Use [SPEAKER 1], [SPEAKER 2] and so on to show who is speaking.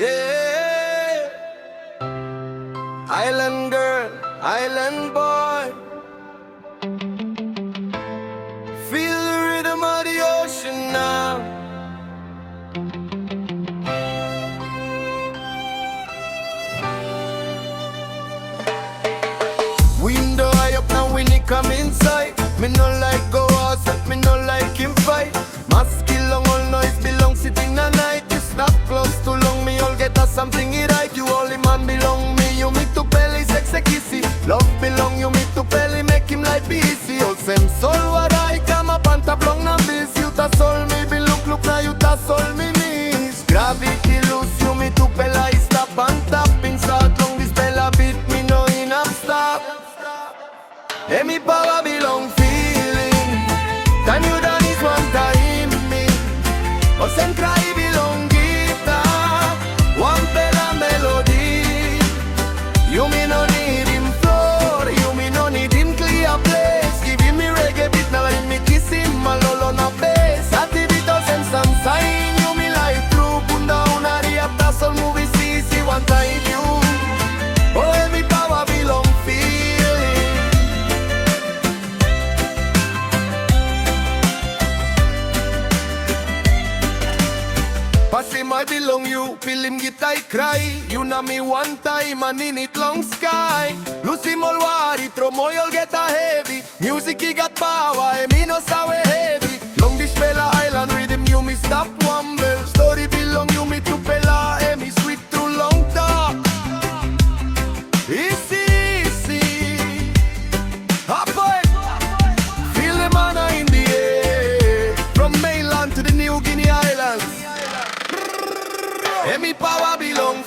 [SPEAKER 1] Yeah. Island girl, island boy. Feel the rhythm of the ocean now. Window high up now when he come inside. Me no like go outside, me no like him fight. Mask long all noise belong sitting the night. You stop close too long, me all get us something it right. You only man belong me, you me to belly sex kissy. Love belong you me to belly make him like busy. All same soul what I come up and tap long and this. You ta soul me be look now you ta soul me miss. Gravity loose you me to pella is stop and tap. Inside long this bella beat me no enough stop. Hey, me power belong feeling. Time you done is one time me. Os en cry belong guitar. One bella melody. You me no need him floor. You me no need him clear place. Give him me reggae beat now let me kiss him alone on a bass. At the beat of some sign. You me like through. Put down a reactor soul movie see one time you. Oh, hey, me power belong feeling. Pass him I belong you, feel him get I cry. You know me one time and in it long sky. Lose him all worry, throw more you'll get a heavy. Music he got power, I mean no sour heavy. Long this Bella Island rhythm you me stop one bell. Story belong you me to Bella, me sweet through long talk. Easy, hop boy. Feel the manna in the air. From mainland to the New Guinea Islands. Hey, me power belong.